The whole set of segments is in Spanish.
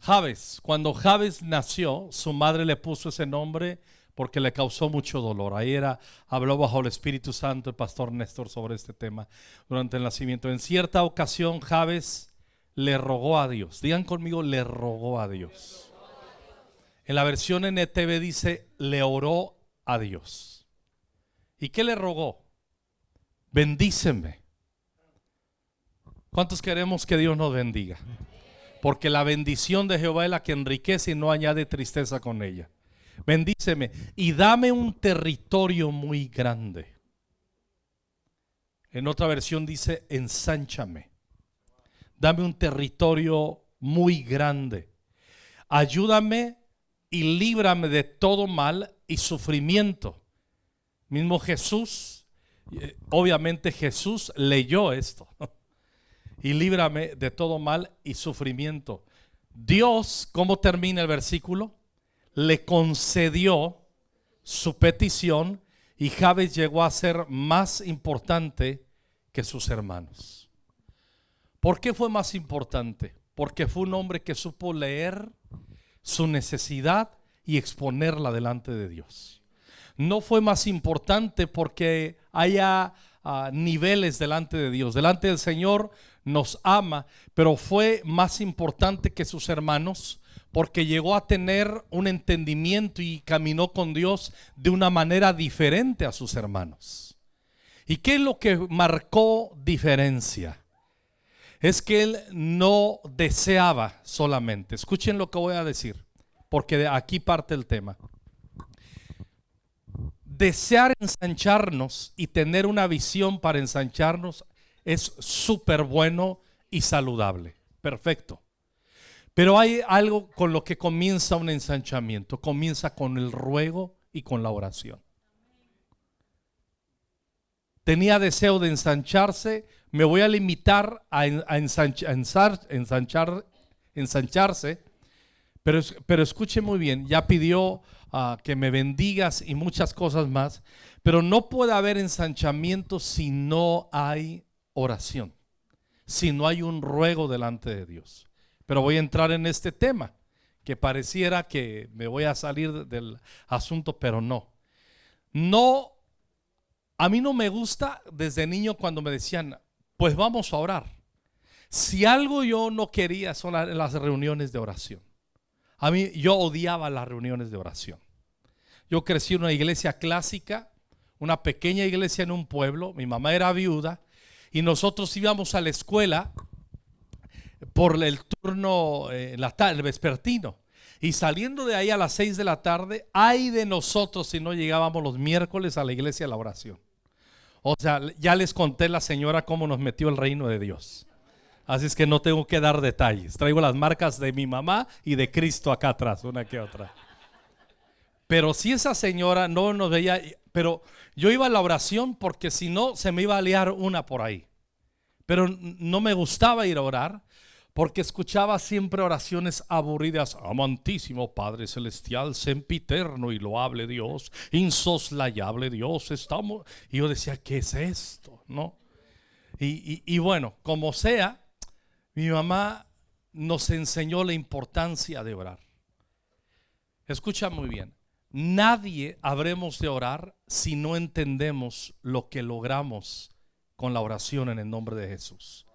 Jabes. Cuando Jabes nació, su madre le puso ese nombre porque le causó mucho dolor. Ahí habló bajo el Espíritu Santo el pastor Néstor sobre este tema durante el nacimiento. En cierta ocasión Jabes le rogó a Dios. Digan conmigo, le rogó a Dios. En la versión NTV dice, le oró a Dios. ¿Y qué le rogó? Bendíceme. ¿Cuántos queremos que Dios nos bendiga? Porque la bendición de Jehová es la que enriquece y no añade tristeza con ella. Bendíceme y dame un territorio muy grande. En otra versión dice, ensánchame. Dame un territorio muy grande. Ayúdame y líbrame de todo mal y sufrimiento. Mismo Jesús, obviamente Jesús leyó esto. Y líbrame de todo mal y sufrimiento. Dios, ¿cómo termina el versículo? Le concedió su petición y Jabes llegó a ser más importante que sus hermanos. ¿Por qué fue más importante? Porque fue un hombre que supo leer su necesidad y exponerla delante de Dios. No fue más importante porque haya niveles delante de Dios. Delante del Señor nos ama, pero fue más importante que sus hermanos porque llegó a tener un entendimiento y caminó con Dios de una manera diferente a sus hermanos. ¿Y qué es lo que marcó diferencia? Es que él no deseaba solamente. Escuchen lo que voy a decir, porque de aquí parte el tema. Desear ensancharnos y tener una visión para ensancharnos es súper bueno y saludable. Perfecto. Pero hay algo con lo que comienza un ensanchamiento. Comienza con el ruego y con la oración. Tenía deseo de ensancharse. Me voy a limitar a ensancharse. Pero escuche muy bien. Ya pidió que me bendigas y muchas cosas más. Pero no puede haber ensanchamiento si no hay oración, si no hay un ruego delante de Dios. Pero voy a entrar en este tema, que pareciera que me voy a salir del asunto, pero no. No, a mí no me gusta desde niño cuando me decían, pues vamos a orar. Si algo yo no quería son las reuniones de oración. A mí, yo odiaba las reuniones de oración. Yo crecí en una iglesia clásica, una pequeña iglesia en un pueblo. Mi mamá era viuda y nosotros íbamos a la escuela por el turno, el vespertino. Y saliendo de ahí a las 6 de la tarde, ay de nosotros si no llegábamos los miércoles a la iglesia a la oración. O sea, ya les conté la señora cómo nos metió el reino de Dios. Así es que no tengo que dar detalles. Traigo las marcas de mi mamá y de Cristo acá atrás, una que otra. Pero si esa señora no nos veía, pero yo iba a la oración porque si no se me iba a liar una por ahí. Pero no me gustaba ir a orar porque escuchaba siempre oraciones aburridas. Amantísimo Padre Celestial, sempiterno y loable Dios, insoslayable Dios, estamos. Y yo decía, ¿qué es esto? ¿No? Y bueno, como sea, mi mamá nos enseñó la importancia de orar. Escucha muy bien. Nadie habremos de orar si no entendemos lo que logramos con la oración en el nombre de Jesús.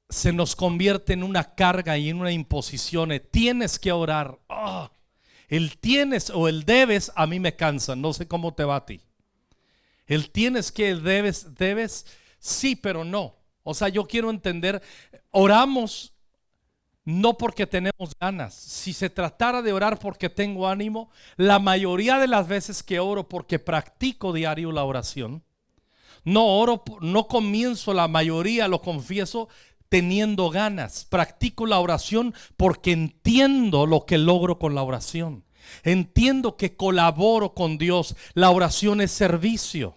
Se nos convierte en una carga y en una imposición. Tienes que orar. El tienes o el debes a mí me cansa. No sé cómo te va a ti. El tienes que, el debes, sí, pero no. O sea, yo quiero entender, oramos no porque tenemos ganas. Si se tratara de orar porque tengo ánimo, la mayoría de las veces que oro porque practico diario la oración, no oro, no comienzo la mayoría, lo confieso, teniendo ganas. Practico la oración porque entiendo lo que logro con la oración. Entiendo que colaboro con Dios. La oración es servicio.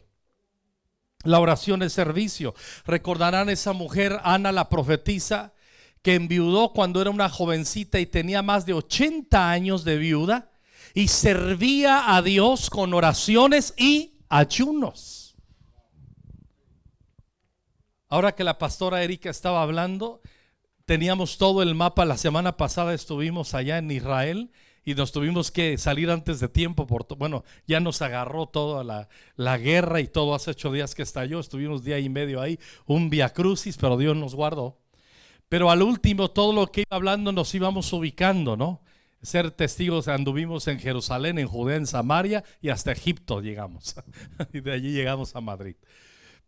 La oración es servicio. Recordarán esa mujer, Ana la profetisa, que enviudó cuando era una jovencita y tenía más de 80 años de viuda y servía a Dios con oraciones y ayunos. Ahora que la pastora Erika estaba hablando, teníamos todo el mapa. La semana pasada estuvimos allá en Israel y nos tuvimos que salir antes de tiempo. Bueno, ya nos agarró toda la guerra y todo. Hace 8 días que estalló, estuvimos día y medio ahí, un viacrucis, pero Dios nos guardó. Pero al último, todo lo que iba hablando nos íbamos ubicando, ¿no? Ser testigos, anduvimos en Jerusalén, en Judea, en Samaria y hasta Egipto llegamos. Y de allí llegamos a Madrid.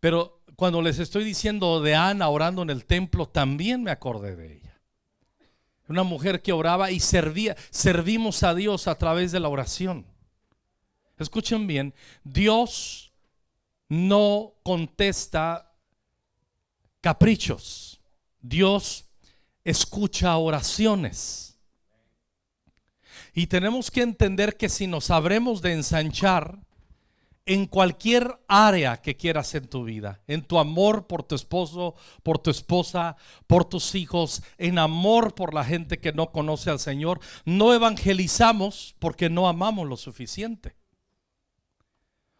Pero cuando les estoy diciendo de Ana orando en el templo, también me acordé de ella. Una mujer que oraba y servimos a Dios a través de la oración. Escuchen bien, Dios no contesta caprichos. Dios escucha oraciones. Y tenemos que entender que si nos habremos de ensanchar en cualquier área que quieras en tu vida, en tu amor por tu esposo, por tu esposa, por tus hijos, en amor por la gente que no conoce al Señor, no evangelizamos porque no amamos lo suficiente.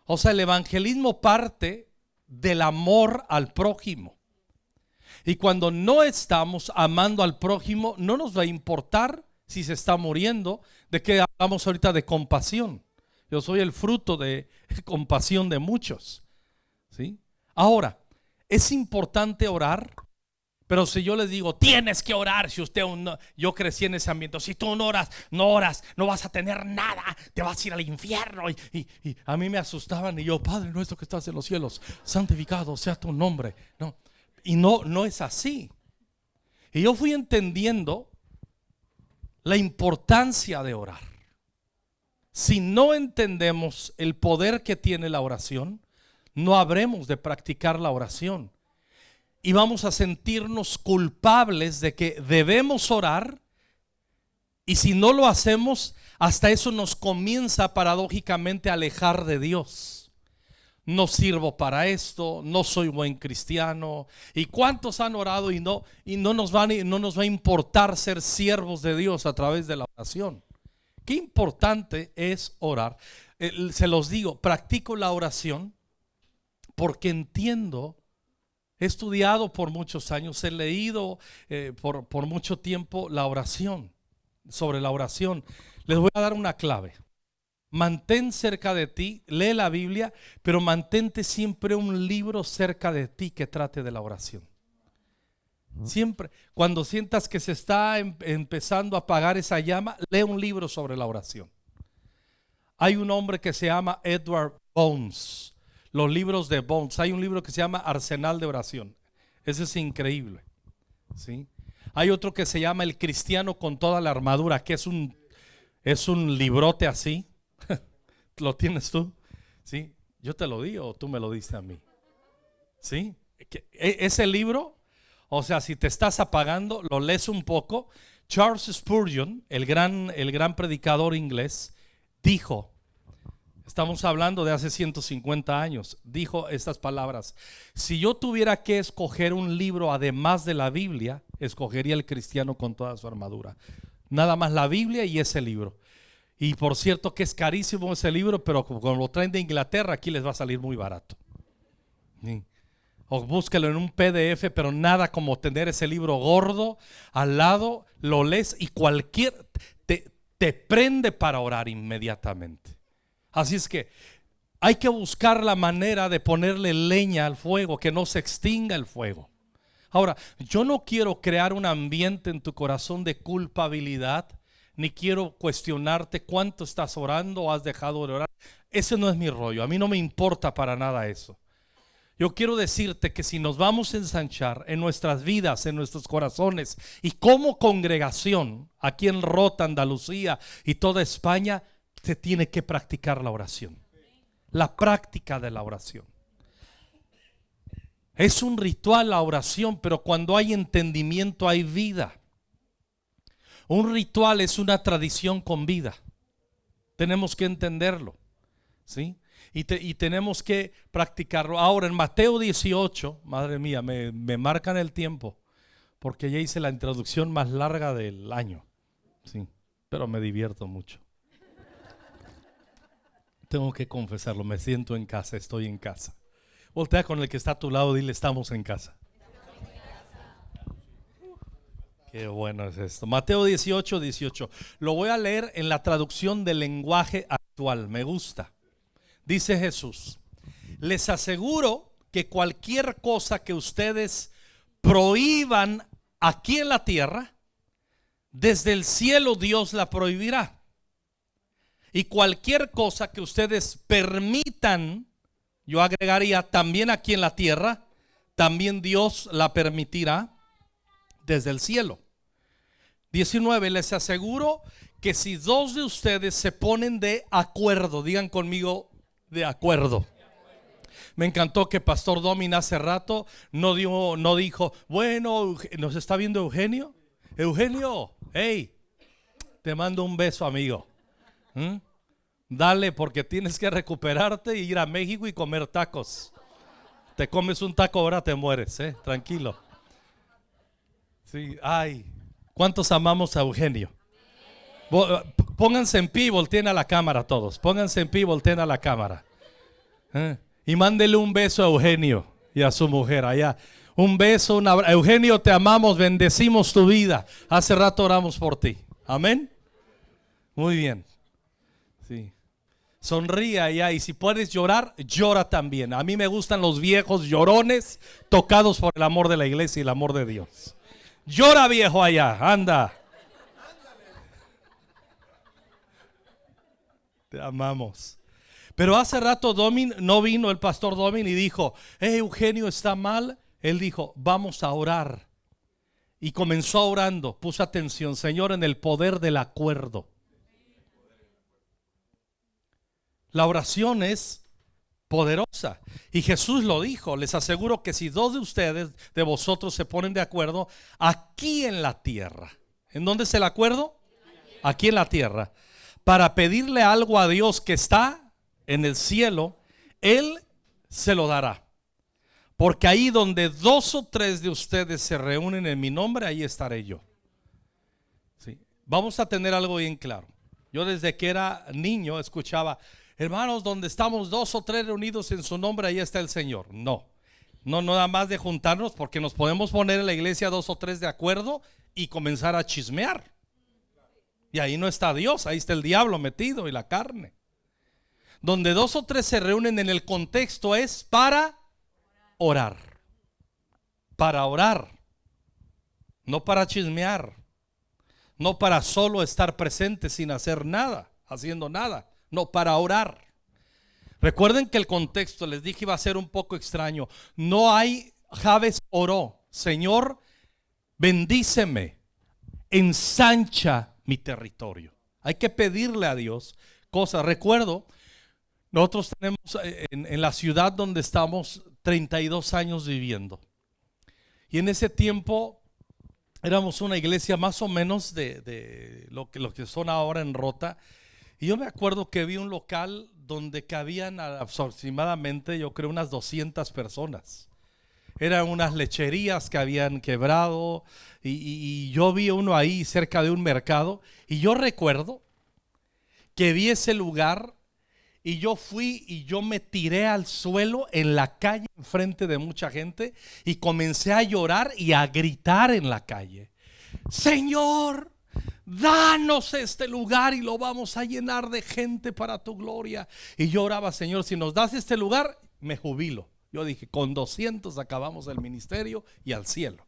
O sea, el evangelismo parte del amor al prójimo. Y cuando no estamos amando al prójimo, no nos va a importar si se está muriendo. ¿De qué hablamos ahorita? De compasión. Yo soy el fruto de compasión de muchos, ¿sí? Ahora, es importante orar, pero si yo les digo, tienes que orar, si usted no, yo crecí en ese ambiente, si tú no oras, no vas a tener nada, te vas a ir al infierno. Y a mí me asustaban y yo, Padre nuestro que estás en los cielos, santificado sea tu nombre. No, y no es así. Y yo fui entendiendo la importancia de orar. Si no entendemos el poder que tiene la oración, no habremos de practicar la oración. Y vamos a sentirnos culpables de que debemos orar. Y si no lo hacemos, hasta eso nos comienza paradójicamente a alejar de Dios. No sirvo para esto, no soy buen cristiano. ¿Y cuántos han orado y no nos va a importar ser siervos de Dios a través de la oración? Qué importante es orar. Se los digo, practico la oración porque entiendo, he estudiado por muchos años, he leído por mucho tiempo la oración, sobre la oración. Les voy a dar una clave. Mantén cerca de ti, lee la Biblia, pero mantente siempre un libro cerca de ti que trate de la oración. Siempre, cuando sientas que se está empezando a apagar esa llama, lee un libro sobre la oración. Hay un hombre que se llama Edward Bones, los libros de Bones. Hay un libro que se llama Arsenal de Oración. Ese es increíble, ¿sí? Hay otro que se llama El Cristiano con toda la armadura, que es un librote así. ¿Lo tienes tú? ¿Sí? Yo te lo di o tú me lo diste a mí. ¿Sí? Ese libro, o sea, si te estás apagando, lo lees un poco. Charles Spurgeon, el gran predicador inglés, dijo, estamos hablando de hace 150 años, dijo estas palabras: si yo tuviera que escoger un libro además de la Biblia, escogería El Cristiano con toda su armadura. Nada más la Biblia y ese libro. Y por cierto que es carísimo ese libro, pero como lo traen de Inglaterra, aquí les va a salir muy barato. ¿Sí? O búsquelo en un PDF, pero nada como tener ese libro gordo al lado, lo lees y te prende para orar inmediatamente. Así es que hay que buscar la manera de ponerle leña al fuego, que no se extinga el fuego. Ahora, yo no quiero crear un ambiente en tu corazón de culpabilidad, ni quiero cuestionarte cuánto estás orando o has dejado de orar. Ese no es mi rollo, a mí no me importa para nada eso. Yo quiero decirte que si nos vamos a ensanchar en nuestras vidas, en nuestros corazones y como congregación aquí en Rota, Andalucía y toda España, se tiene que practicar la oración. La práctica de la oración. Es un ritual la oración, pero cuando hay entendimiento hay vida. Un ritual es una tradición con vida. Tenemos que entenderlo, ¿sí? Y tenemos que practicarlo. Ahora en Mateo 18, madre mía, me marcan el tiempo, porque ya hice la introducción más larga del año, sí, pero me divierto mucho. Tengo que confesarlo, me siento en casa, estoy en casa. Voltea con el que está a tu lado, dile: estamos en casa. Qué bueno es esto. Mateo 18, 18. Lo voy a leer en la traducción del lenguaje actual. Me gusta. Dice Jesús: les aseguro que cualquier cosa que ustedes prohíban aquí en la tierra, desde el cielo Dios la prohibirá. Y cualquier cosa que ustedes permitan, yo agregaría también aquí en la tierra, también Dios la permitirá desde el cielo. 19. Les aseguro que si dos de ustedes se ponen de acuerdo, digan conmigo, de acuerdo. Me encantó que Pastor Domin hace rato no dijo, bueno, ¿nos está viendo Eugenio? Eugenio, hey, te mando un beso, amigo. Dale, porque tienes que recuperarte y ir a México y comer tacos. Te comes un taco ahora, te mueres, tranquilo. Sí, ay, ¿cuántos amamos a Eugenio? Pónganse en pie y volteen a la cámara todos. Pónganse en pie y volteen a la cámara. Y mándele un beso a Eugenio y a su mujer allá. Un beso, un abrazo. Eugenio, te amamos, bendecimos tu vida. Hace rato oramos por ti. Amén. Muy bien. Sí. Sonríe allá, y si puedes llorar, llora también. A mí me gustan los viejos llorones, tocados por el amor de la iglesia y el amor de Dios. Llora, viejo, allá, anda. Te amamos. Pero hace rato no vino el pastor Domin y dijo, Eugenio está mal. Él dijo, vamos a orar. Y comenzó orando. Puso atención, Señor, en el poder del acuerdo. La oración es poderosa. Y Jesús lo dijo, les aseguro que si dos de ustedes, de vosotros, se ponen de acuerdo aquí en la tierra. ¿En dónde es el acuerdo? Aquí en la tierra. Para pedirle algo a Dios que está en el cielo, Él se lo dará. Porque ahí donde dos o tres de ustedes se reúnen en mi nombre, ahí estaré yo. ¿Sí? Vamos a tener algo bien claro. Yo desde que era niño escuchaba, hermanos, donde estamos dos o tres reunidos en su nombre, ahí está el Señor. No nada más de juntarnos, porque nos podemos poner en la iglesia dos o tres de acuerdo y comenzar a chismear. Y ahí no está Dios, ahí está el diablo metido y la carne. Donde dos o tres se reúnen en el contexto es para orar. Para orar. No para chismear. No para solo estar presente sin hacer nada, haciendo nada. No, para orar. Recuerden que el contexto, les dije, iba a ser un poco extraño. No hay, Jabes oró, Señor, bendíceme, ensancha mi territorio. Hay que pedirle a Dios cosas. Recuerdo, nosotros tenemos en la ciudad donde estamos 32 años viviendo. Y en ese tiempo éramos una iglesia más o menos de lo que son ahora en Rota. Y yo me acuerdo que vi un local donde cabían aproximadamente, yo creo, unas 200 personas. Eran unas lecherías que habían quebrado y yo vi uno ahí cerca de un mercado. Y yo recuerdo que vi ese lugar y yo fui y yo me tiré al suelo en la calle enfrente de mucha gente y comencé a llorar y a gritar en la calle: Señor, danos este lugar y lo vamos a llenar de gente para tu gloria. Y yo oraba, Señor, si nos das este lugar, me jubilo. Yo dije, con 200 acabamos el ministerio y al cielo.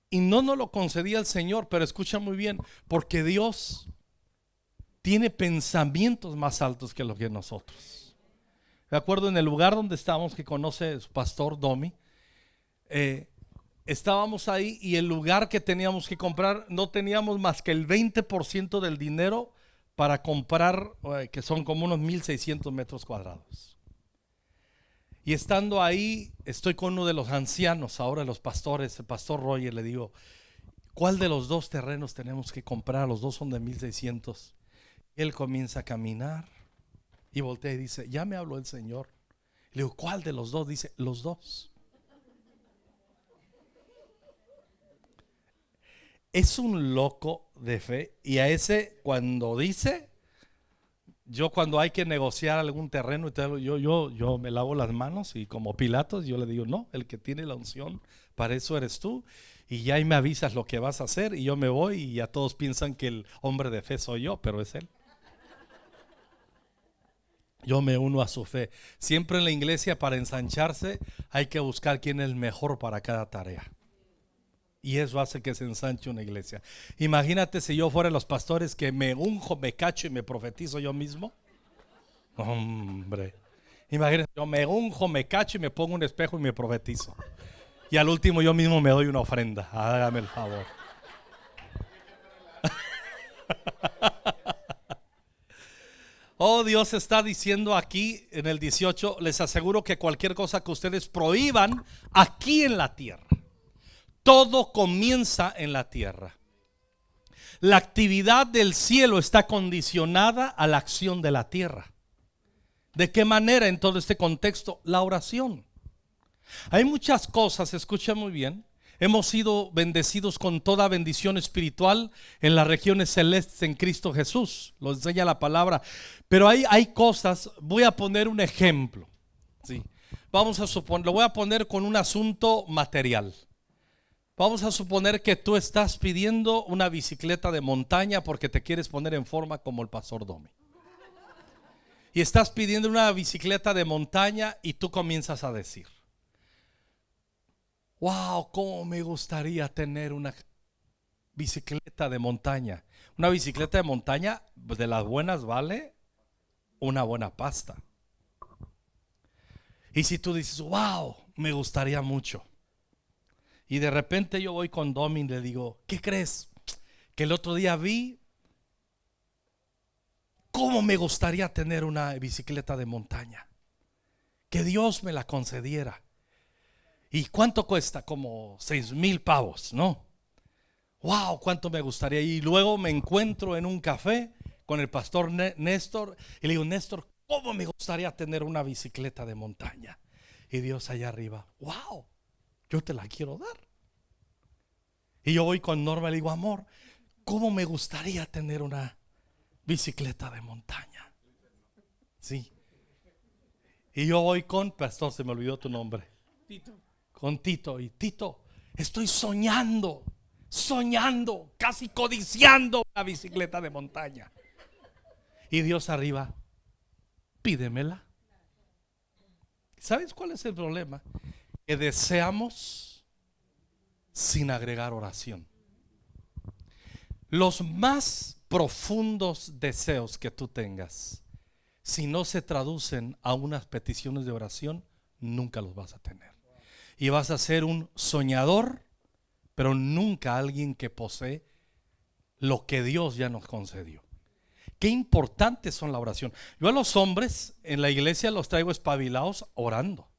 Y no nos lo concedía el Señor, pero escucha muy bien, porque Dios tiene pensamientos más altos que los que nosotros. De acuerdo, en el lugar donde estábamos, que conoce su pastor Domi, estábamos ahí y el lugar que teníamos que comprar, no teníamos más que el 20% del dinero para comprar, que son como unos 1,600 metros cuadrados. Y estando ahí, estoy con uno de los ancianos, ahora los pastores, el pastor Roger, le digo, ¿cuál de los dos terrenos tenemos que comprar? Los dos son de 1,600. Él comienza a caminar y voltea y dice, ya me habló el Señor. Le digo, ¿cuál de los dos? Dice, los dos. Es un loco de fe, y a ese cuando dice, yo cuando hay que negociar algún terreno y tal, yo me lavo las manos y como Pilatos yo le digo, no, el que tiene la unción, para eso eres tú. Y ya ahí me avisas lo que vas a hacer y yo me voy y ya todos piensan que el hombre de fe soy yo, pero es él. Yo me uno a su fe. Siempre en la iglesia para ensancharse hay que buscar quién es el mejor para cada tarea. Y eso hace que se ensanche una iglesia. Imagínate si yo fuera los pastores que me unjo, me cacho y me profetizo yo mismo. Hombre, imagínate, yo me unjo, me cacho y me pongo un espejo y me profetizo. Y al último yo mismo me doy una ofrenda. Hágame el favor. Oh, Dios está diciendo aquí en el 18, les aseguro que cualquier cosa que ustedes prohíban aquí en la tierra, todo comienza en la tierra. La actividad del cielo está condicionada a la acción de la tierra. ¿De qué manera en todo este contexto? La oración. Hay muchas cosas, escucha muy bien. Hemos sido bendecidos con toda bendición espiritual en las regiones celestes en Cristo Jesús. Lo enseña la palabra. Pero hay cosas, voy a poner un ejemplo. ¿Sí? Vamos a suponer, lo voy a poner con un asunto material. Vamos a suponer que tú estás pidiendo una bicicleta de montaña porque te quieres poner en forma como el pastor Domi. Y estás pidiendo una bicicleta de montaña y tú comienzas a decir: wow, cómo me gustaría tener una bicicleta de montaña. Una bicicleta de montaña, pues de las buenas, vale una buena pasta. Y si tú dices, wow, me gustaría mucho, y de repente yo voy con Domi y le digo, ¿qué crees? Que el otro día vi cómo me gustaría tener una bicicleta de montaña, que Dios me la concediera. ¿Y cuánto cuesta? Como 6,000 pavos, ¿no? Wow, cuánto me gustaría. Y luego me encuentro en un café con el pastor Néstor y le digo, Néstor, ¿cómo me gustaría tener una bicicleta de montaña? Y Dios allá arriba, wow, yo te la quiero dar. Y yo voy con Norma y le digo, amor, ¿cómo me gustaría tener una bicicleta de montaña? Sí. Y yo voy con, pastor, se me olvidó tu nombre, Tito. Con Tito. Y Tito, estoy soñando, casi codiciando una bicicleta de montaña. Y Dios arriba, pídemela. ¿Sabes cuál es el problema? Que deseamos sin agregar oración. Los más profundos deseos que tú tengas, si no se traducen a unas peticiones de oración, nunca los vas a tener. Y vas a ser un soñador, pero nunca alguien que posee lo que Dios ya nos concedió. Qué importantes son la oración. Yo a los hombres en la iglesia los traigo espabilados orando.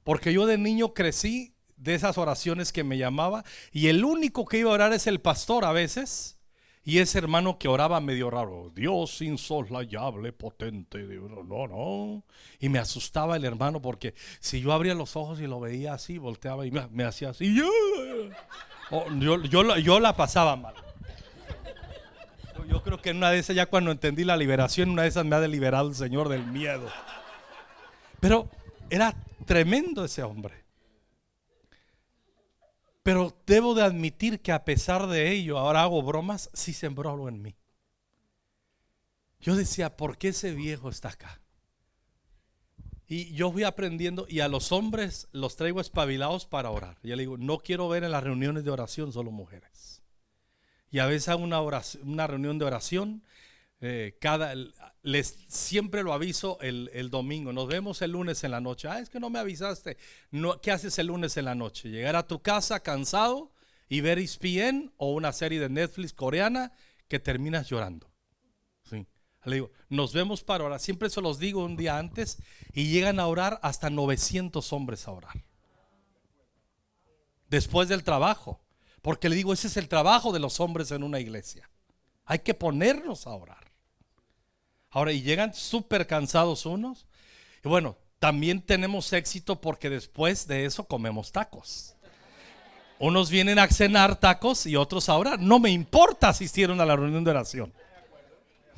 Porque yo de niño crecí de esas oraciones que me llamaba, y el único que iba a orar es el pastor a veces, y ese hermano que oraba medio raro, Dios insoslayable, potente, no. Y me asustaba el hermano, porque si yo abría los ojos y lo veía así, volteaba y me hacía así. Yo la pasaba mal. Yo creo que en una de esas, ya cuando entendí la liberación, una de esas me ha liberado el Señor del miedo. Pero era tremendo ese hombre. Pero debo de admitir que a pesar de ello, ahora hago bromas, sí sembró algo en mí. Yo decía, ¿por qué ese viejo está acá? Y yo fui aprendiendo, y a los hombres los traigo espabilados para orar. Yo le digo, no quiero ver en las reuniones de oración solo mujeres. Y a veces hago una reunión de oración, siempre lo aviso el domingo. Nos vemos el lunes en la noche. Es que no me avisaste. No, ¿qué haces el lunes en la noche? Llegar a tu casa cansado y ver ESPN o una serie de Netflix coreana que terminas llorando. Sí. Le digo, nos vemos para orar. Siempre se los digo un día antes, y llegan a orar hasta 900 hombres a orar después del trabajo. Porque le digo, ese es el trabajo de los hombres en una iglesia. Hay que ponernos a orar. Ahora, y llegan súper cansados unos. Y bueno, también tenemos éxito porque después de eso comemos tacos. Unos vienen a cenar tacos y otros a orar. No me importa asistir a la reunión de oración.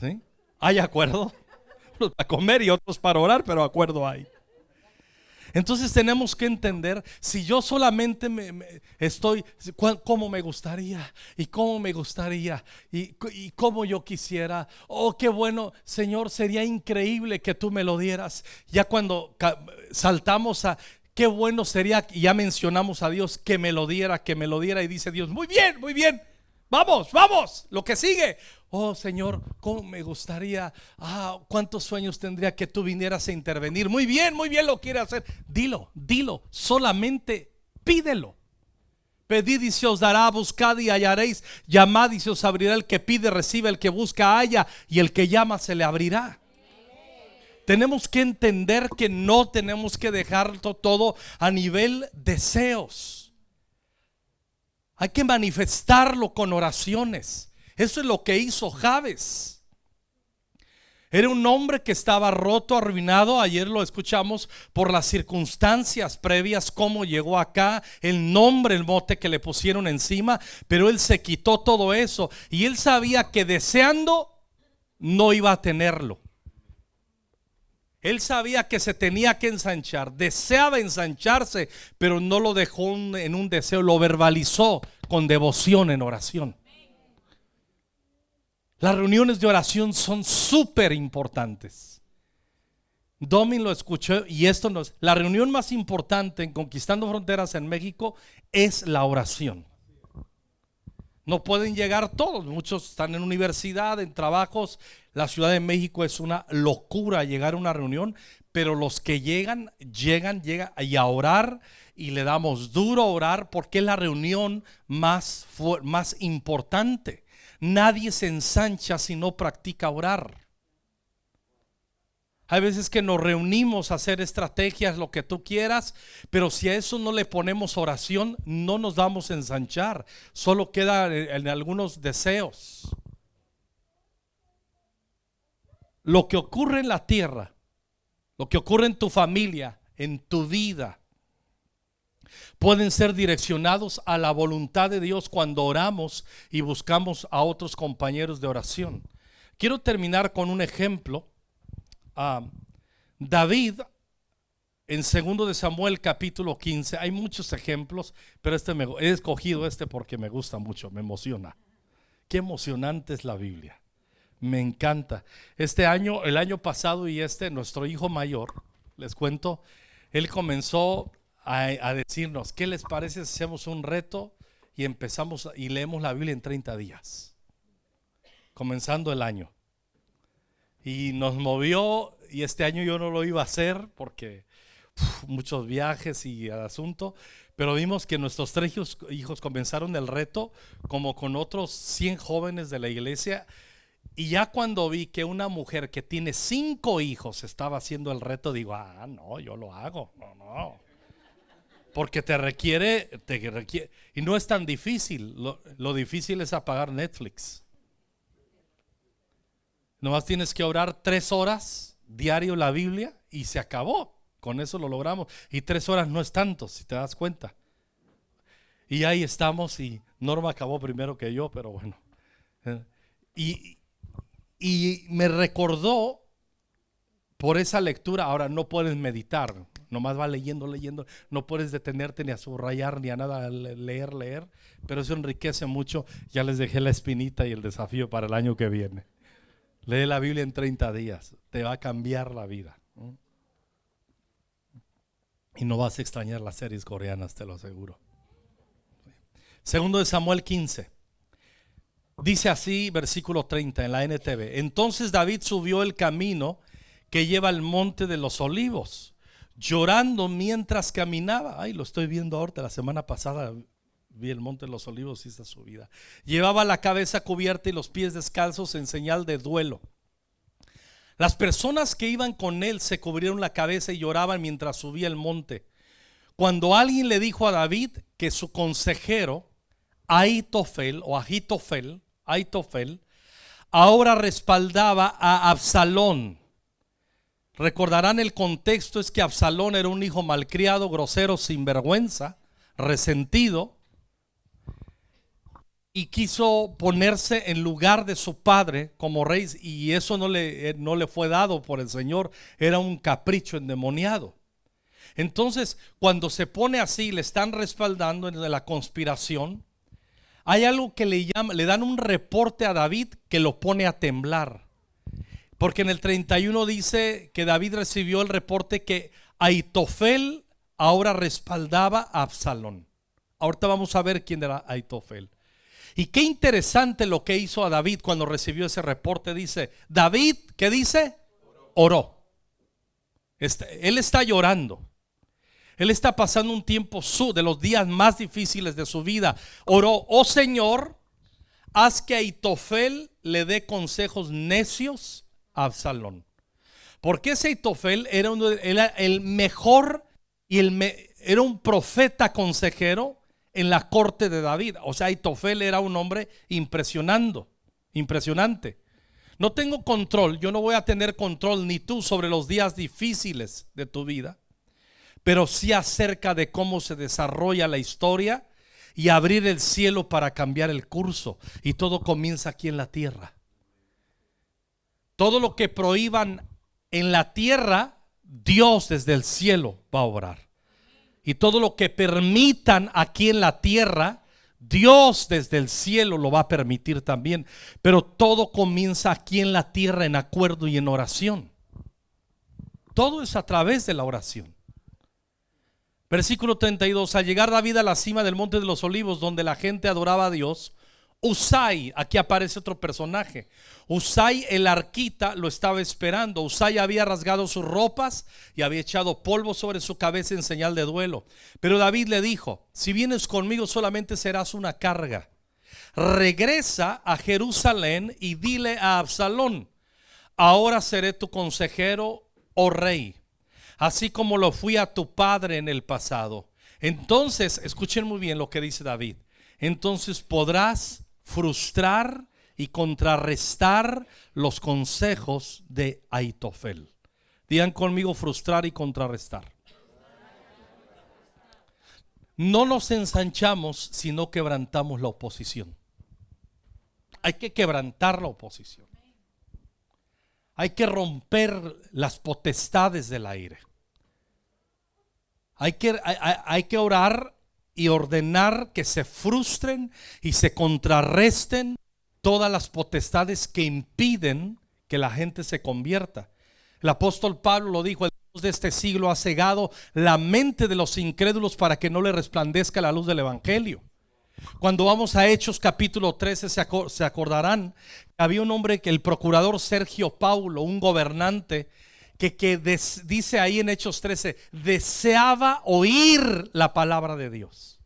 ¿Sí? ¿Hay acuerdo? Unos para comer y otros para orar, pero acuerdo hay. Entonces tenemos que entender, si yo solamente estoy, cómo me gustaría, y cómo me gustaría, y cómo yo quisiera, oh qué bueno, Señor, sería increíble que tú me lo dieras. Ya cuando saltamos a qué bueno sería, y ya mencionamos a Dios que me lo diera, y dice Dios, muy bien, vamos, lo que sigue. Oh Señor, cómo me gustaría, cuántos sueños tendría que tú vinieras a intervenir. Muy bien lo quiere hacer. Dilo, solamente pídelo. Pedid y se os dará, buscad y hallaréis, llamad y se os abrirá. El que pide recibe, el que busca halla, y el que llama se le abrirá. Tenemos que entender que no tenemos que dejar todo a nivel deseos. Hay que manifestarlo con oraciones. Eso es lo que hizo Jabes. Era un hombre que estaba roto, arruinado. Ayer lo escuchamos por las circunstancias previas, cómo llegó acá, el nombre, el mote que le pusieron encima. Pero él se quitó todo eso y él sabía que deseando no iba a tenerlo. Él sabía que se tenía que ensanchar, deseaba ensancharse, pero no lo dejó en un deseo, lo verbalizó con devoción en oración. Las reuniones de oración son súper importantes. Domin lo escuchó y esto no es. La reunión más importante en Conquistando Fronteras en México es la oración. No pueden llegar todos, muchos están en universidad, en trabajos. La Ciudad de México es una locura llegar a una reunión, pero los que llegan y a orar, y le damos duro a orar porque es la reunión más importante. Nadie se ensancha si no practica orar. Hay veces que nos reunimos a hacer estrategias, lo que tú quieras, pero si a eso no le ponemos oración, no nos vamos a ensanchar. Solo queda en algunos deseos. Lo que ocurre en la tierra, lo que ocurre en tu familia, en tu vida, pueden ser direccionados a la voluntad de Dios cuando oramos y buscamos a otros compañeros de oración. Quiero terminar con un ejemplo. David, en 2 de Samuel capítulo 15, hay muchos ejemplos, pero he escogido porque me gusta mucho, me emociona. Qué emocionante es la Biblia, me encanta. El año pasado nuestro hijo mayor, les cuento, él comenzó a decirnos, ¿qué les parece si hacemos un reto y empezamos y leemos la Biblia en 30 días? Comenzando el año. Y nos movió, y este año yo no lo iba a hacer porque muchos viajes y asunto, pero vimos que nuestros 3 hijos comenzaron el reto como con otros 100 jóvenes de la iglesia. Y ya cuando vi que una mujer que tiene 5 hijos estaba haciendo el reto, digo, no, yo lo hago, no. Porque te requiere, y no es tan difícil, lo difícil es apagar Netflix. Nomás tienes que orar 3 horas diario la Biblia y se acabó. Con eso lo logramos. Y 3 horas no es tanto, si te das cuenta. Y ahí estamos, y Norma acabó primero que yo, pero bueno. Y me recordó por esa lectura. Ahora no puedes meditar, nomás va leyendo, no puedes detenerte ni a subrayar ni a nada, leer, pero eso enriquece mucho. Ya les dejé la espinita y el desafío para el año que viene. Lee la Biblia en 30 días, te va a cambiar la vida. Y no vas a extrañar las series coreanas, te lo aseguro. 2 de Samuel 15. Dice así, versículo 30 en la NTV. Entonces David subió el camino que lleva al monte de los olivos, llorando mientras caminaba. Lo estoy viendo ahorita. La semana pasada vi el monte de los olivos y esta subida. Llevaba la cabeza cubierta y los pies descalzos en señal de duelo. Las personas que iban con él se cubrieron la cabeza y lloraban mientras subía el monte. Cuando alguien le dijo a David que su consejero Ahitofel ahora respaldaba a Absalón. Recordarán el contexto, es que Absalón era un hijo malcriado, grosero, sinvergüenza, resentido. y quiso ponerse en lugar de su padre como rey, y eso no le fue dado por el Señor, era un capricho endemoniado. Entonces, cuando se pone así, le están respaldando en la conspiración. Hay algo que le dan un reporte a David que lo pone a temblar. Porque en el 31 dice que David recibió el reporte que Ahitofel ahora respaldaba a Absalón. Ahorita vamos a ver quién era Ahitofel. Y qué interesante lo que hizo a David cuando recibió ese reporte. Dice, David, ¿qué dice? Oró. Él está llorando. Él está pasando un tiempo de los días más difíciles de su vida. Oró, oh Señor, haz que Ahitofel le dé consejos necios a Absalón. Porque ese Ahitofel era el mejor y era un profeta consejero en la corte de David. O sea, Ahitofel era un hombre impresionante. No tengo control, yo no voy a tener control ni tú sobre los días difíciles de tu vida, pero sí acerca de cómo se desarrolla la historia y abrir el cielo para cambiar el curso. Y todo comienza aquí en la tierra. Todo lo que prohíban en la tierra, Dios desde el cielo va a obrar. Y todo lo que permitan aquí en la tierra, Dios desde el cielo lo va a permitir también. Pero todo comienza aquí en la tierra en acuerdo y en oración. Todo es a través de la oración. Versículo 32. Al llegar David a la cima del monte de los olivos, donde la gente adoraba a Dios, Usai, aquí aparece otro personaje. Usai el arquita lo estaba esperando. Usai había rasgado sus ropas y había echado polvo sobre su cabeza en señal de duelo. Pero David le dijo, si vienes conmigo solamente serás una carga. Regresa a Jerusalén y dile a Absalón, ahora seré tu consejero, oh rey, así como lo fui a tu padre en el pasado. Entonces, escuchen muy bien lo que dice David. Entonces podrás frustrar y contrarrestar los consejos de Ahitofel. Digan conmigo, frustrar y contrarrestar. No nos ensanchamos si no quebrantamos la oposición. Hay que quebrantar la oposición. Hay que romper las potestades del aire. Hay que orar y ordenar que se frustren y se contrarresten todas las potestades que impiden que la gente se convierta. El apóstol Pablo lo dijo: el Dios de este siglo ha cegado la mente de los incrédulos para que no le resplandezca la luz del evangelio. Cuando vamos a Hechos capítulo 13 se acordarán que había un hombre, que el procurador Sergio Paulo, un gobernante, que dice ahí en Hechos 13, deseaba oír la palabra de Dios.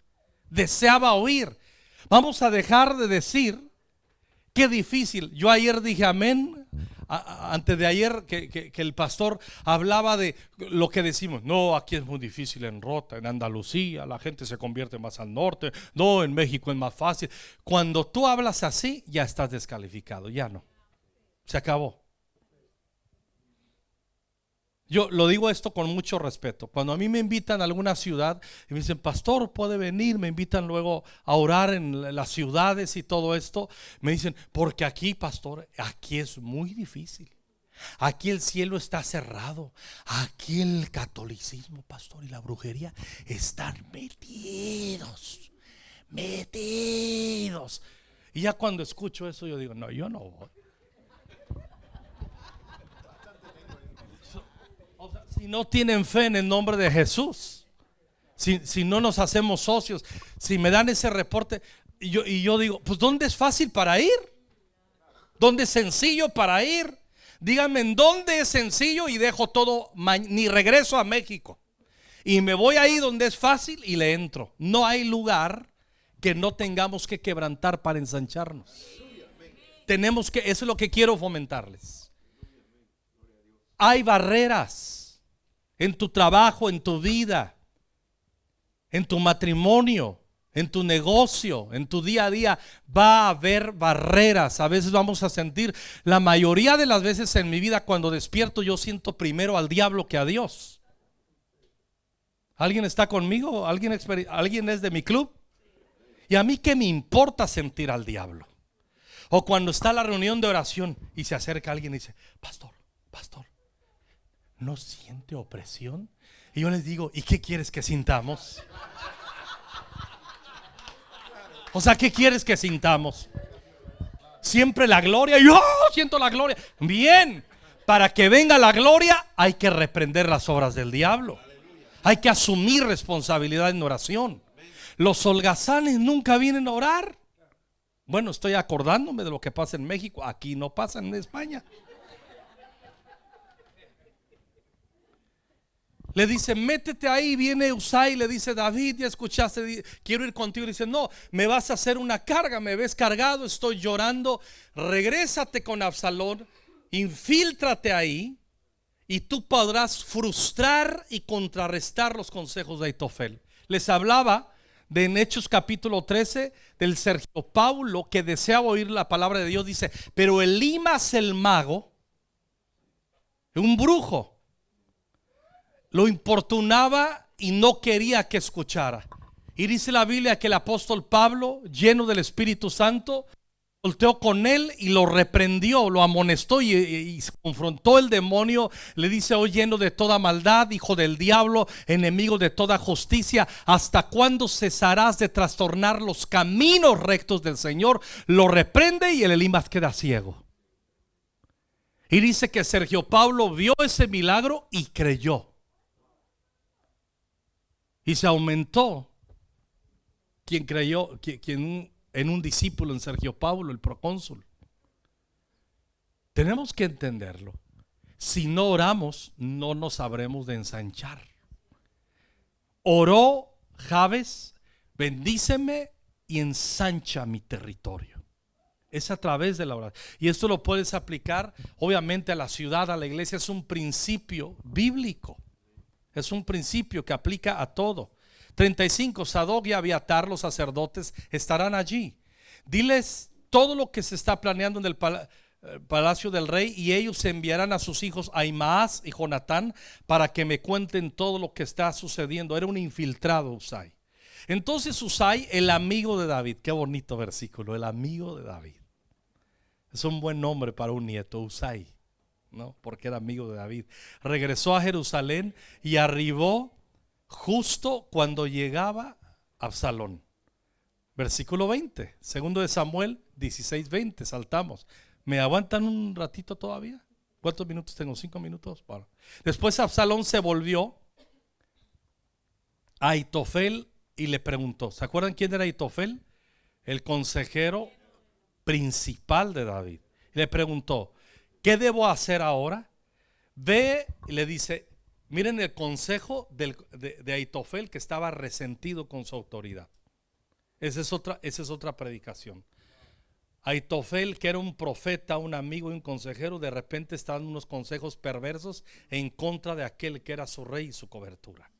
Deseaba oír. Vamos a dejar de decir qué difícil. Yo ayer dije amén, antes de ayer que el pastor hablaba de lo que decimos. No, aquí es muy difícil en Rota, en Andalucía la gente se convierte más al norte. No, en México es más fácil. Cuando tú hablas así, ya estás descalificado, ya no. Se acabó. Yo lo digo esto con mucho respeto. Cuando a mí me invitan a alguna ciudad y me dicen, pastor, puede venir, me invitan luego a orar en las ciudades y todo esto, me dicen, porque aquí, pastor, aquí es muy difícil. Aquí el cielo está cerrado. Aquí el catolicismo, pastor, y la brujería están metidos. Y ya cuando escucho eso yo digo, no, yo no voy. Si no tienen fe en el nombre de Jesús, si no nos hacemos socios, si me dan ese reporte y yo digo, pues ¿dónde es fácil para ir? ¿Dónde es sencillo para ir? Díganme en dónde es sencillo y dejo todo, ni regreso a México y me voy ahí donde es fácil y le entro. No hay lugar que no tengamos que quebrantar para ensancharnos. Tenemos que, eso es lo que quiero fomentarles. Hay barreras en tu trabajo, en tu vida, en tu matrimonio, en tu negocio, en tu día a día. Va a haber barreras. A veces vamos a sentir, la mayoría de las veces en mi vida cuando despierto, yo siento primero al diablo que a Dios. ¿Alguien está conmigo? ¿Alguien es de mi club? ¿Y a mí qué me importa sentir al diablo? O cuando está la reunión de oración y se acerca alguien y dice: pastor, ¿no siente opresión? Y yo les digo: ¿y qué quieres que sintamos? O sea, ¿qué quieres que sintamos? Siempre la gloria. Yo siento la gloria. Bien, para que venga la gloria hay que reprender las obras del diablo. Hay que asumir responsabilidad en oración. Los holgazanes nunca vienen a orar. Bueno, estoy acordándome de lo que pasa en México. Aquí no pasa en España. Le dice: métete ahí. Viene Usai y le dice: David, ya escuchaste, quiero ir contigo. Le dice: no, me vas a hacer una carga, me ves cargado, estoy llorando. Regrésate con Absalón, infíltrate ahí, y tú podrás frustrar y contrarrestar los consejos de Aitofel. Les hablaba de, en Hechos capítulo 13, del Sergio Paulo que deseaba oír la palabra de Dios. Dice: pero Elimas el mago, un brujo, lo importunaba y no quería que escuchara. Y dice la Biblia que el apóstol Pablo, lleno del Espíritu Santo, volteó con él y lo reprendió, lo amonestó y confrontó el demonio. Le dice: oh, lleno de toda maldad, hijo del diablo, enemigo de toda justicia, ¿hasta cuándo cesarás de trastornar los caminos rectos del Señor? Lo reprende y el Elimas queda ciego. Y dice que Sergio Paulo vio ese milagro y creyó. Y se aumentó quien creyó, quien en un discípulo en Sergio Paulo, el procónsul. Tenemos que entenderlo. Si no oramos, no nos sabremos de ensanchar. Oró Jabes: bendíceme y ensancha mi territorio. Es a través de la oración. Y esto lo puedes aplicar obviamente a la ciudad, a la iglesia. Es un principio bíblico. Es un principio que aplica a todo. 35. Sadoc y Abiatar, los sacerdotes, estarán allí. Diles todo lo que se está planeando en el palacio del rey, y ellos enviarán a sus hijos Ahimaas y Jonatán para que me cuenten todo lo que está sucediendo. Era un infiltrado Usai. Entonces Usai, el amigo de David, qué bonito versículo, el amigo de David. Es un buen nombre para un nieto, Usai, ¿no? Porque era amigo de David. Regresó a Jerusalén y arribó justo cuando llegaba Absalón. Versículo 20, segundo de Samuel 16:20. Saltamos. ¿Me aguantan un ratito todavía? ¿Cuántos minutos tengo? 5 minutos. Bueno. Después Absalón se volvió a Aitofel y le preguntó. ¿Se acuerdan quién era Aitofel? El consejero principal de David. Le preguntó: ¿qué debo hacer ahora? Ve, y le dice, miren el consejo de Aitofel, que estaba resentido con su autoridad. Esa es otra predicación. Aitofel, que era un profeta, un amigo y un consejero, de repente está dando unos consejos perversos en contra de aquel que era su rey y su cobertura.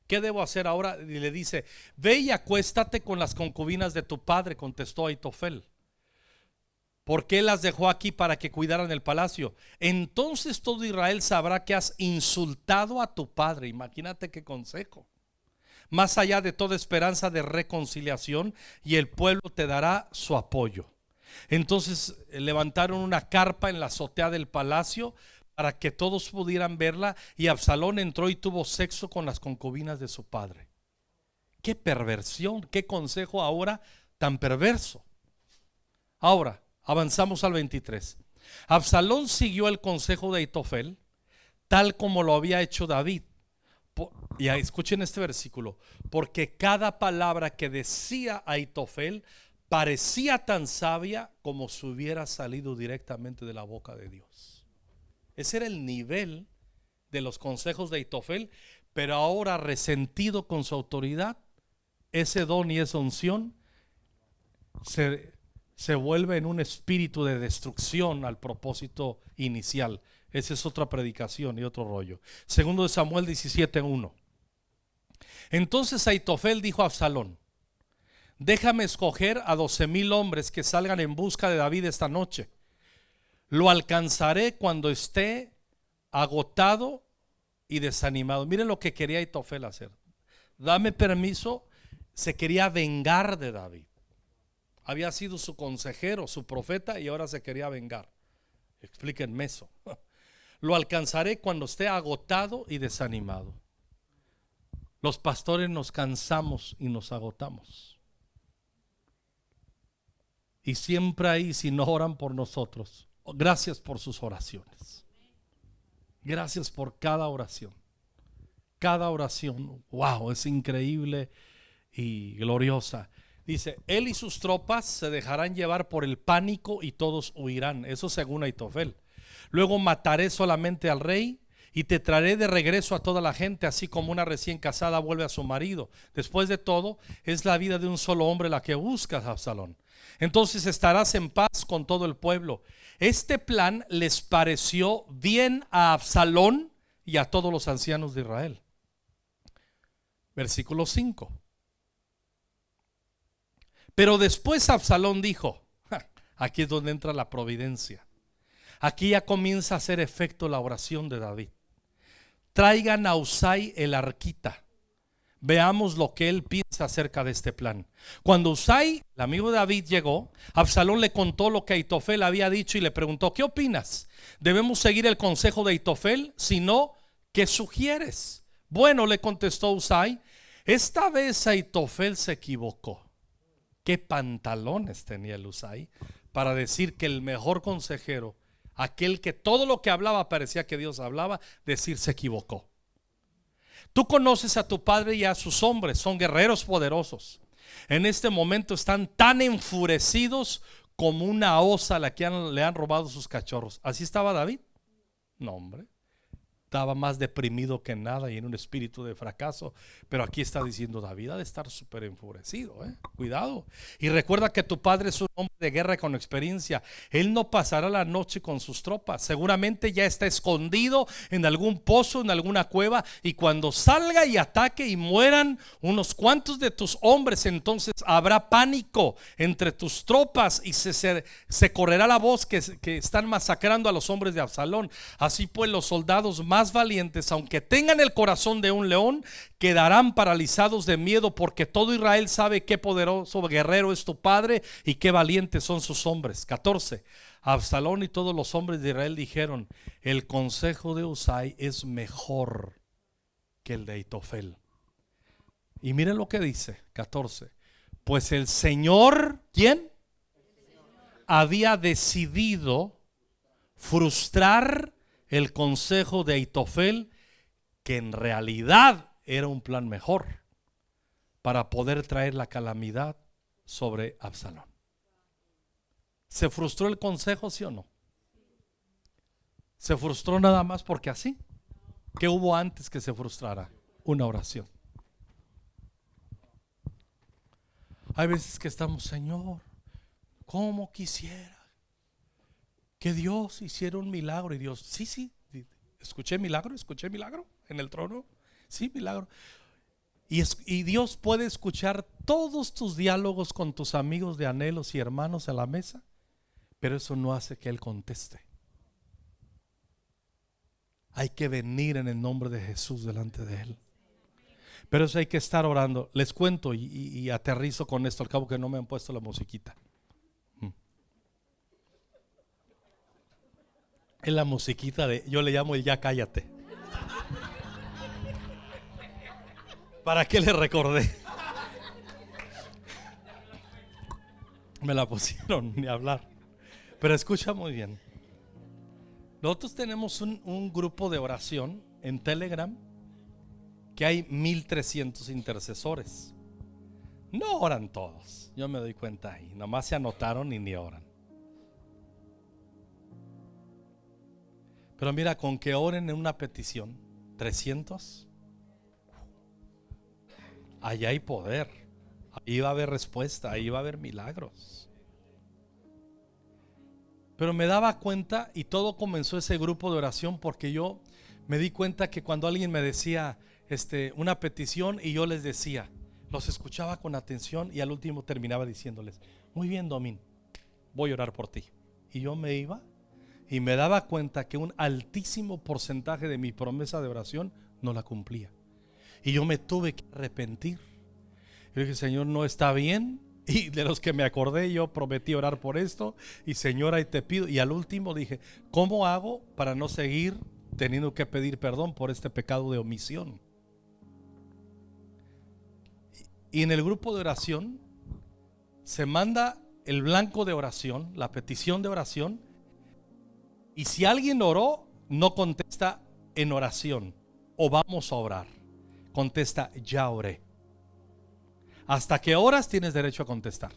¿Qué debo hacer ahora? Y le dice: ve y acuéstate con las concubinas de tu padre, contestó Aitofel, porque él las dejó aquí para que cuidaran el palacio. Entonces todo Israel sabrá que has insultado a tu padre. Imagínate qué consejo. Más allá de toda esperanza de reconciliación, y el pueblo te dará su apoyo. Entonces levantaron una carpa en la azotea del palacio para que todos pudieran verla, y Absalón entró y tuvo sexo con las concubinas de su padre. Qué perversión, qué consejo ahora tan perverso. Ahora avanzamos al 23. Absalón siguió el consejo de Aitofel, tal como lo había hecho David. Y escuchen este versículo: porque cada palabra que decía Aitofel parecía tan sabia como si hubiera salido directamente de la boca de Dios. Ese era el nivel de los consejos de Aitofel. Pero ahora, resentido con su autoridad, ese don y esa unción se vuelve en un espíritu de destrucción al propósito inicial. Esa es otra predicación y otro rollo. Segundo de Samuel 17:1. Entonces Aitofel dijo a Absalón: déjame escoger a 12,000 hombres que salgan en busca de David esta noche. Lo alcanzaré cuando esté agotado y desanimado. Miren lo que quería Aitofel hacer: dame permiso se quería vengar de David. Había sido su consejero, su profeta, y ahora se quería vengar. Explíquenme eso. Lo alcanzaré cuando esté agotado y desanimado. Los pastores nos cansamos y nos agotamos. Y siempre ahí, si no oran por nosotros, gracias por sus oraciones. Gracias por cada oración. Cada oración, wow, es increíble y gloriosa. Dice, él y sus tropas se dejarán llevar por el pánico y todos huirán. Eso según Ahitofel. Luego mataré solamente al rey y te traeré de regreso a toda la gente, así como una recién casada vuelve a su marido. Después de todo, es la vida de un solo hombre la que buscas, Absalón. Entonces estarás en paz con todo el pueblo. Este plan les pareció bien a Absalón y a todos los ancianos de Israel. Versículo 5. Pero después Absalón dijo, aquí es donde entra la providencia. Aquí ya comienza a hacer efecto la oración de David. Traigan a Usai el arquita. Veamos lo que él piensa acerca de este plan. Cuando Usai, el amigo de David, llegó, Absalón le contó lo que Ahitofel había dicho y le preguntó, ¿qué opinas? ¿Debemos seguir el consejo de Ahitofel? Si no, ¿qué sugieres? Bueno, le contestó Usai, esta vez Ahitofel se equivocó. ¿Qué pantalones tenía el Usai para decir que el mejor consejero, aquel que todo lo que hablaba parecía que Dios hablaba, decir se equivocó? Tú conoces a tu padre y a sus hombres, son guerreros poderosos. En este momento están tan enfurecidos como una osa a la que le han robado sus cachorros. ¿Así estaba David? No, hombre. Estaba más deprimido que nada y en un espíritu de fracaso. Pero aquí está diciendo David ha de estar súper enfurecido, cuidado. Y recuerda que tu padre es un hombre de guerra con experiencia. Él no pasará la noche con sus tropas. Seguramente ya está escondido en algún pozo, en alguna cueva. Y cuando salga y ataque y mueran unos cuantos de tus hombres, entonces habrá pánico entre tus tropas y se correrá la voz que están masacrando a los hombres de Absalón. Así pues, los soldados más valientes, aunque tengan el corazón de un león, quedarán paralizados de miedo, porque todo Israel sabe qué poderoso guerrero es tu padre y qué valientes son sus hombres. 14. Absalón y todos los hombres de Israel dijeron, el consejo de Usai es mejor que el de Ahitofel. Y miren lo que dice 14. Pues el Señor, ¿quién? Había decidido frustrar el consejo de Ahitofel, que en realidad era un plan mejor para poder traer la calamidad sobre Absalón. ¿Se frustró el consejo, sí o no? ¿Se frustró nada más porque así? ¿Qué hubo antes que se frustrara? Una oración. Hay veces que estamos, Señor, ¿cómo quisiera que Dios hiciera un milagro? Y Dios, sí, escuché milagro en el trono. Sí, milagro. Y Dios puede escuchar todos tus diálogos con tus amigos de anhelos y hermanos en la mesa, pero eso no hace que Él conteste. Hay que venir en el nombre de Jesús delante de Él. Pero eso hay que estar orando. Les cuento y aterrizo con esto, al cabo que no me han puesto la musiquita. Es la musiquita de, yo le llamo el ya cállate. ¿Para qué le recordé? Me la pusieron ni hablar. Pero escucha muy bien. Nosotros tenemos un grupo de oración en Telegram que hay 1300 intercesores. No oran todos, yo me doy cuenta ahí. Nomás se anotaron y ni oran. Pero mira, con que oren en una petición 300, allá hay poder. Ahí va a haber respuesta, ahí va a haber milagros. Pero me daba cuenta, y todo comenzó ese grupo de oración porque yo me di cuenta que cuando alguien me decía una petición y yo les decía, los escuchaba con atención y al último terminaba diciéndoles, muy bien, Domín, voy a orar por ti. Y yo me iba y me daba cuenta que un altísimo porcentaje de mi promesa de oración no la cumplía. Y yo me tuve que arrepentir. Yo dije, Señor, no está bien. Y de los que me acordé, yo prometí orar por esto. Y Señor, ahí te pido. Y al último dije, ¿cómo hago para no seguir teniendo que pedir perdón por este pecado de omisión? Y en el grupo de oración se manda el blanco de oración, la petición de oración. Y si alguien oró, no contesta en oración o vamos a orar. Contesta, ya oré. Hasta que oras tienes derecho a contestar.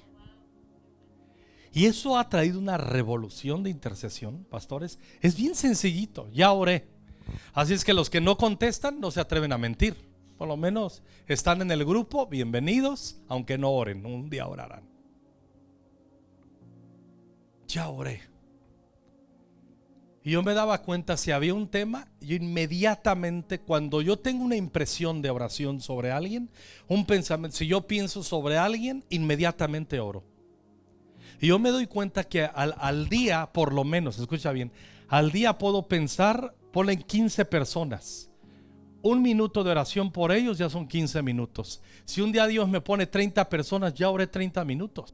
Y eso ha traído una revolución de intercesión, pastores. Es bien sencillito, ya oré. Así es que los que no contestan no se atreven a mentir. Por lo menos están en el grupo, bienvenidos, aunque no oren, un día orarán. Ya oré. Y yo me daba cuenta si había un tema, yo inmediatamente, cuando yo tengo una impresión de oración sobre alguien, un pensamiento, si yo pienso sobre alguien, inmediatamente oro. Y yo me doy cuenta que al día, por lo menos, escucha bien, al día puedo pensar, ponle 15 personas. Un minuto de oración por ellos ya son 15 minutos. Si un día Dios me pone 30 personas, ya oré 30 minutos.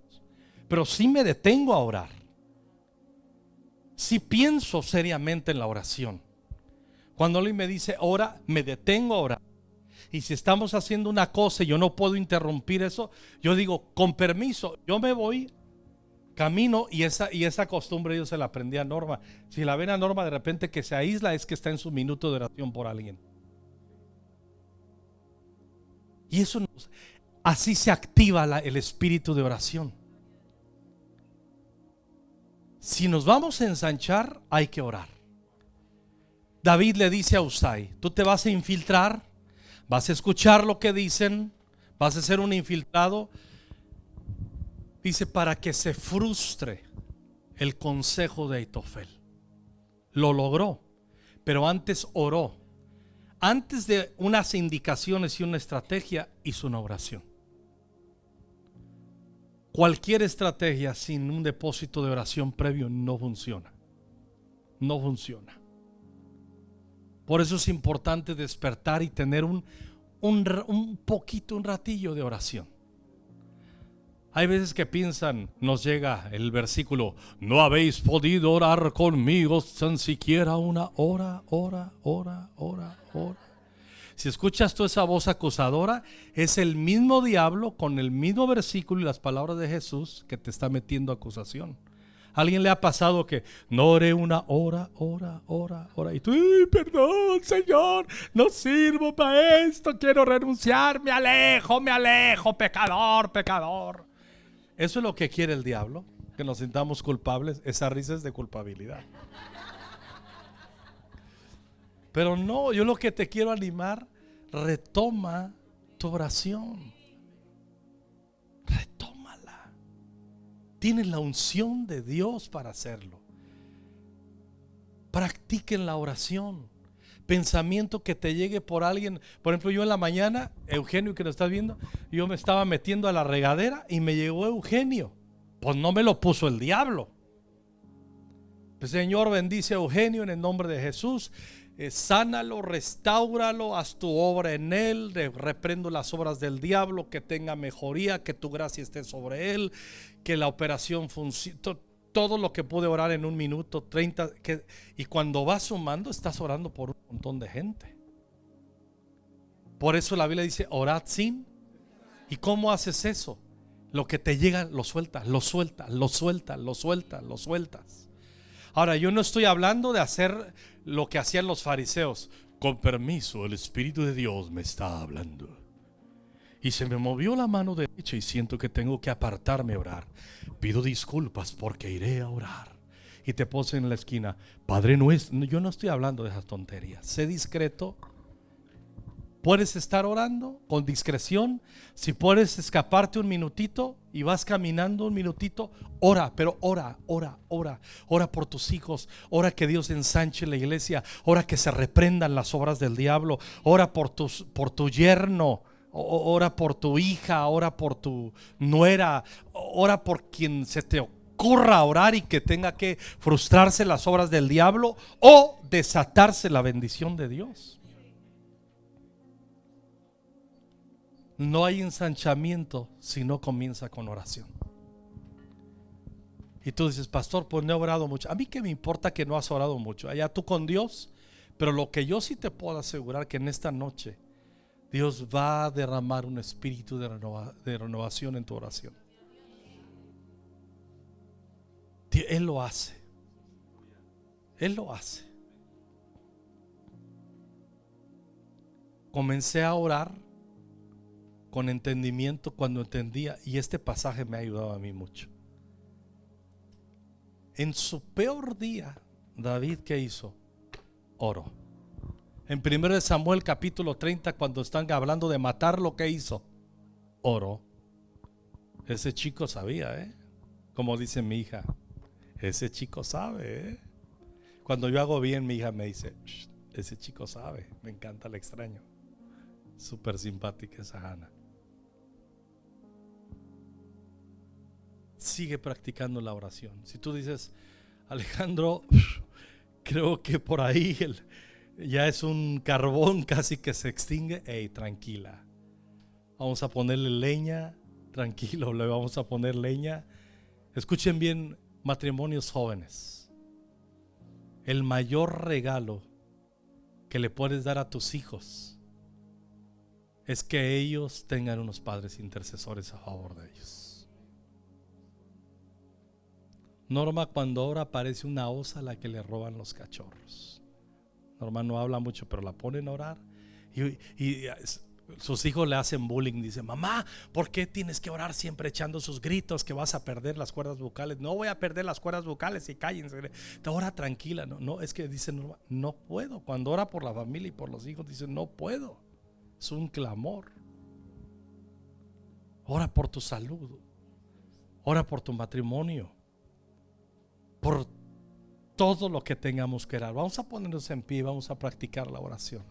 Pero sí me detengo a orar. Si pienso seriamente en la oración. Cuando alguien me dice ora, me detengo a orar. Y si estamos haciendo una cosa y yo no puedo interrumpir eso, yo digo, con permiso, yo me voy, camino. Y esa costumbre yo se la aprendí a Norma. Si la ven a Norma de repente que se aísla, es que está en su minuto de oración por alguien. Y eso así se activa el espíritu de oración. Si nos vamos a ensanchar, hay que orar. David le dice a Usai, tú te vas a infiltrar, vas a escuchar lo que dicen, vas a ser un infiltrado. Dice, para que se frustre el consejo de Aitofel. Lo logró, pero antes oró. Antes de unas indicaciones y una estrategia, hizo una oración. Cualquier estrategia sin un depósito de oración previo no funciona. No funciona. Por eso es importante despertar y tener un ratillo de oración. Hay veces que piensan, nos llega el versículo, no habéis podido orar conmigo tan siquiera una hora. Si escuchas tú esa voz acusadora, es el mismo diablo con el mismo versículo y las palabras de Jesús que te está metiendo acusación. ¿A alguien le ha pasado que no oré una hora? Y tú, perdón, Señor, no sirvo para esto, quiero renunciar, me alejo, pecador. Eso es lo que quiere el diablo, que nos sintamos culpables. Esa risa es de culpabilidad. Pero no, yo lo que te quiero animar, retoma tu oración. Retómala. Tienes la unción de Dios para hacerlo. Practiquen la oración. Pensamiento que te llegue por alguien. Por ejemplo, yo en la mañana, Eugenio, que lo estás viendo, yo me estaba metiendo a la regadera y me llegó Eugenio. Pues no me lo puso el diablo. Pues, Señor, bendice a Eugenio en el nombre de Jesús. Sánalo, restáuralo, haz tu obra en él, reprendo las obras del diablo, que tenga mejoría, que tu gracia esté sobre él, que la operación funcione, todo lo que pude orar en un minuto, 30, y cuando vas sumando estás orando por un montón de gente. Por eso la Biblia dice, orad sin. ¿Y cómo haces eso? Lo que te llega lo sueltas. Ahora, yo no estoy hablando de hacer lo que hacían los fariseos. Con permiso, el Espíritu de Dios me está hablando. Y se me movió la mano derecha y siento que tengo que apartarme a orar. Pido disculpas porque iré a orar. Y te puse en la esquina, Padre nuestro. Yo no estoy hablando de esas tonterías. Sé discreto. Puedes estar orando con discreción. Si puedes escaparte un minutito y vas caminando un minutito, ora, pero ora por tus hijos, ora que Dios ensanche la iglesia, ora que se reprendan las obras del diablo, ora por tu yerno, ora por tu hija, ora por tu nuera, ora por quien se te ocurra orar y que tenga que frustrarse las obras del diablo o desatarse la bendición de Dios. No hay ensanchamiento si no comienza con oración. Y tú dices, pastor, pues no he orado mucho. A mí qué me importa que no has orado mucho. Allá tú con Dios. Pero lo que yo sí te puedo asegurar que en esta noche Dios va a derramar un espíritu de renovación en tu oración. Él lo hace. Él lo hace. Comencé a orar con entendimiento cuando entendía, y este pasaje me ha ayudado a mí mucho. En su peor día, David, ¿qué hizo? Oró. En 1 Samuel capítulo 30, cuando están hablando de matarlo, ¿qué hizo? Oró. Ese chico sabía, como dice mi hija, ese chico sabe, Cuando yo hago bien, mi hija me dice, ese chico sabe. Me encanta, le extraño. Súper simpática esa Ana. Sigue practicando la oración. Si tú dices, Alejandro, creo que por ahí ya es un carbón casi que se extingue. Hey, tranquila. Vamos a ponerle leña. Tranquilo, le vamos a poner leña. Escuchen bien, matrimonios jóvenes. El mayor regalo que le puedes dar a tus hijos es que ellos tengan unos padres intercesores a favor de ellos. Norma, cuando ora, parece una osa a la que le roban los cachorros. Norma no habla mucho, pero la ponen a orar y sus hijos le hacen bullying. Dice, mamá, ¿por qué tienes que orar siempre echando sus gritos que vas a perder las cuerdas vocales? No voy a perder las cuerdas vocales, y cállense. Te ora tranquila. No, es que dice Norma, no puedo. Cuando ora por la familia y por los hijos, dice, no puedo. Es un clamor. Ora por tu salud. Ora por tu matrimonio. Por todo lo que tengamos que orar. Vamos a ponernos en pie, vamos a practicar la oración.